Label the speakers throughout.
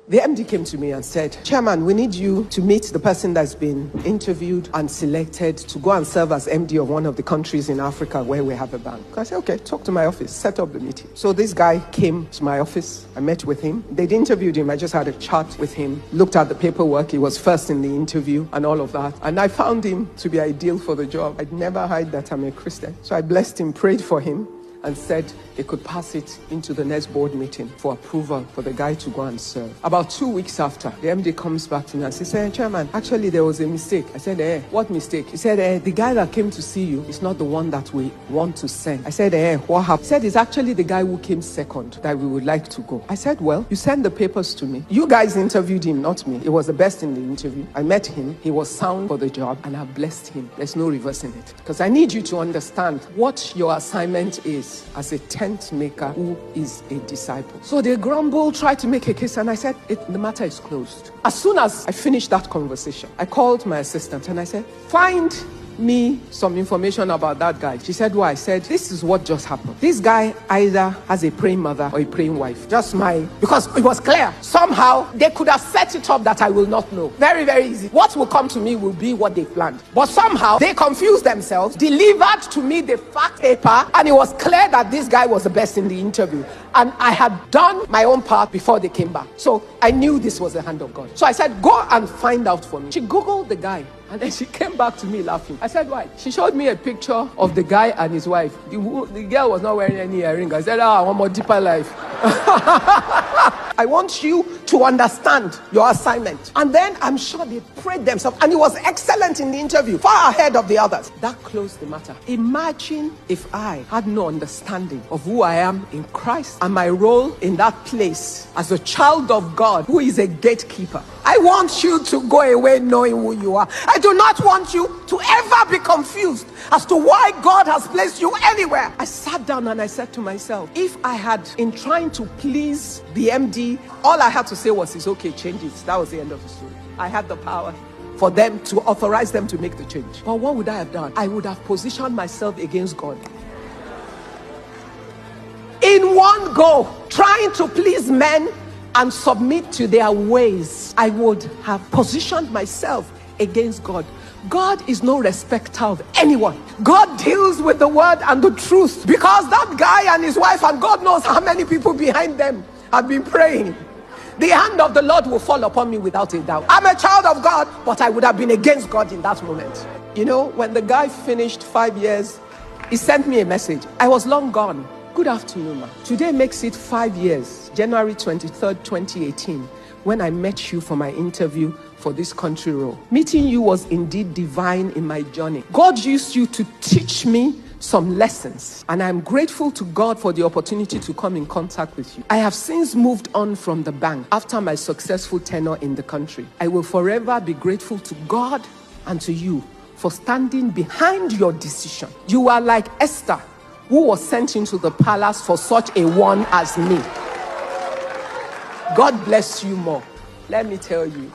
Speaker 1: The MD came to me and said, Chairman, we need you to meet the person that's been interviewed and selected to go and serve as MD of one of the countries in Africa where we have a bank. I said, okay, talk to my office, set up the meeting. So this guy came to my office. I met with him. They'd interviewed him. I just had a chat with him, looked at the paperwork. He was first in the interview and all of that. And I found him to be ideal for the job. I'd never hide that I'm a Christian. So I blessed him, prayed for him, and said they could pass it into the next board meeting for approval for the guy to go and serve. About 2 weeks after, the MD comes back to me and says, Chairman, actually there was a mistake. I said, what mistake? He said, the guy that came to see you is not the one that we want to send. I said, what happened? He said, it's actually the guy who came second that we would like to go. I said, well, you send the papers to me. You guys interviewed him, not me. He was the best in the interview. I met him. He was sound for the job and I blessed him. There's no reversing it. Because I need you to understand what your assignment is as a tent maker who is a disciple. So they grumbled, tried to make a case, and I said, the matter is closed. As soon as I finished that conversation, I called my assistant and I said, find me some information about that guy. She said, why? I said, this is what just happened. This guy either has a praying mother or a praying wife. Because it was clear. Somehow they could have set it up that I will not know. Very, very easy. What will come to me will be what they planned. But somehow they confused themselves, delivered to me the fact paper, and it was clear that this guy was the best in the interview. And I had done my own part before they came back. So I knew this was the hand of God. So I said, go and find out for me. She Googled the guy. And then she came back to me laughing. I said, why? She showed me a picture of the guy and his wife. The girl was not wearing any earring. I said, I want more deeper life. I want you to understand your assignment. And then I'm sure they prayed themselves. And he was excellent in the interview, far ahead of the others. That closed the matter. Imagine if I had no understanding of who I am in Christ and my role in that place as a child of God who is a gatekeeper. I want you to go away knowing who you are. I do not want you to ever be confused as to why God has placed you anywhere. I sat down and I said to myself, if I had, in trying to please the MD, all I had to say was, it's okay, change it. That was the end of the story. I had the power for them to authorize them to make the change. But what would I have done? I would have positioned myself against God. In one go, trying to please men and submit to their ways, I would have positioned myself against God. God is no respecter of anyone. God deals with the word and the truth, because that guy and his wife, and God knows how many people behind them, have been praying. The hand of the Lord will fall upon me without a doubt. I'm a child of God, but I would have been against God in that moment. You know, when the guy finished 5 years, he sent me a message. I was long gone. Good afternoon, ma. Today makes it 5 years, January 23rd, 2018, when I met you for my interview for this country role. Meeting you was indeed divine in my journey. God used you to teach me some lessons, and I'm grateful to God for the opportunity to come in contact with you. I have since moved on from the bank after my successful tenure in the country. I will forever be grateful to God and to you for standing behind your decision. You are like Esther, who was sent into the palace for such a one as me. God bless you more. Let me tell you,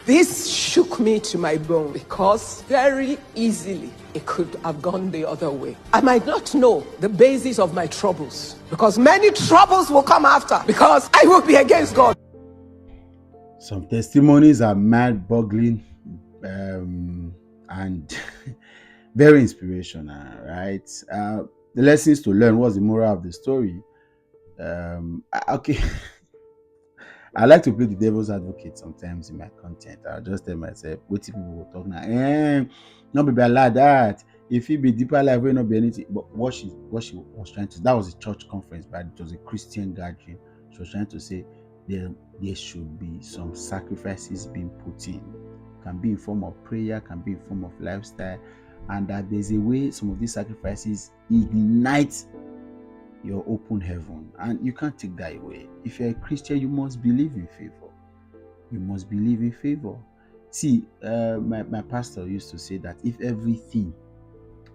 Speaker 1: this shook me to my bone, because very easily it could have gone the other way. I might not know the basis of my troubles, because many troubles will come after, because I will be against God.
Speaker 2: Some testimonies are mind-boggling and very inspirational, right? The lessons to learn. What's the moral of the story? Okay. I like to play the devil's advocate sometimes in my content. I'll just tell myself, what people will talk now? Not be like that. If it be deeper life, will not be anything. But what she was trying to, that was a church conference, but it was a Christian gathering. She was trying to say there should be some sacrifices being put in. Can be in form of prayer, can be in form of lifestyle, and that there's a way some of these sacrifices ignite your open heaven, and you can't take that away. If you're a Christian, you must believe in favor. You must believe in favor. See, my pastor used to say that if everything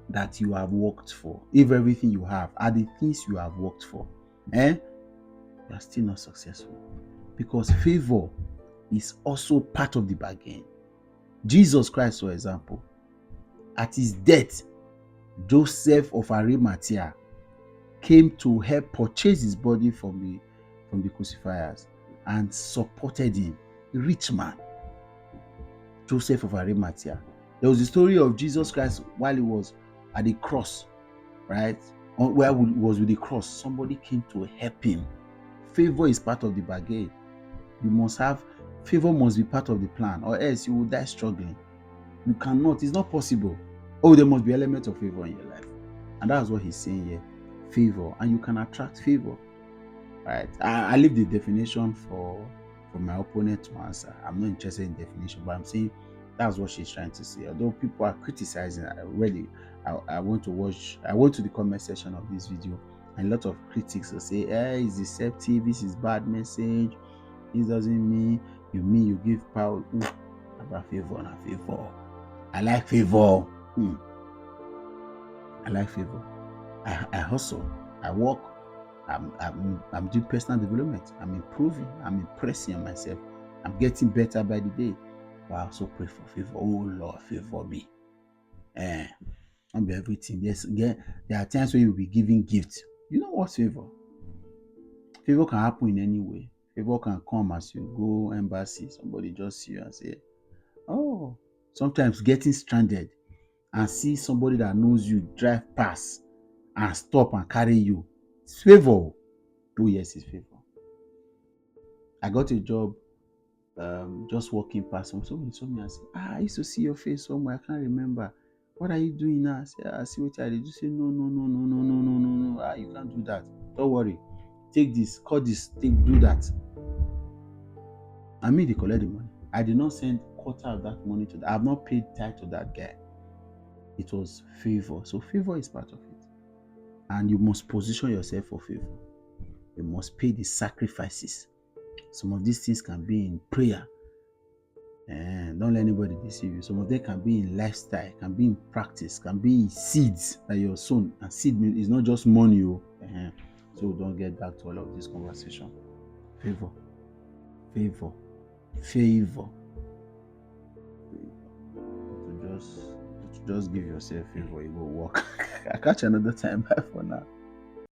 Speaker 2: that you have worked for, if everything you have are the things you have worked for, you are still not successful, because favor is also part of the bargain. Jesus Christ, for example, at his death, Joseph of Arimathea came to help purchase his body from the crucifiers, and supported him. A rich man, Joseph of Arimathea. There was the story of Jesus Christ while he was at the cross, right? Where he was with the cross, somebody came to help him. Favor is part of the bargain. You must have favor, must be part of the plan, or else you will die struggling. You cannot, it's not possible. Oh, there must be elements of favor in your life. And that's what he's saying here. Favor, and you can attract favor. Right? I leave the definition for my opponent to answer. I'm not interested in definition, but I'm saying that's what she's trying to say. Although people are criticizing, I went to the comment section of this video, and a lot of critics will say, hey, it's deceptive, this is bad message, this doesn't mean you give power. About favor and favor. I like favor. I like favor. I hustle. I work. I'm doing personal development. I'm improving. I'm impressing on myself. I'm getting better by the day. But I also pray for favor. Oh Lord, favor me. Not be everything. There are times where you'll be giving gifts. You know what's favor? Favor can happen in any way. Favor can come as you go embassy. Somebody just see you and say, oh. Sometimes getting stranded and see somebody that knows you drive past and stop and carry you. It's favor. Oh yes, it's favor. I got a job just walking past. Somebody told me and said, I used to see your face somewhere. I can't remember. What are you doing now? I said, I see what I did. You say, no. You can't do that. Don't worry. Take this, call this, do that. I mean, they collect the money. I did not send quarter of that money to that. I have not paid tithe to that guy. It was favor. So favor is part of it. And you must position yourself for favor. You must pay the sacrifices. Some of these things can be in prayer. And don't let anybody deceive you. Some of them can be in lifestyle, can be in practice, can be in seeds that you're sown. And seed is not just money. So don't get back to all of this conversation. Favor. Favor. To just give yourself favor, it will work. I'll catch you another time. Bye for now.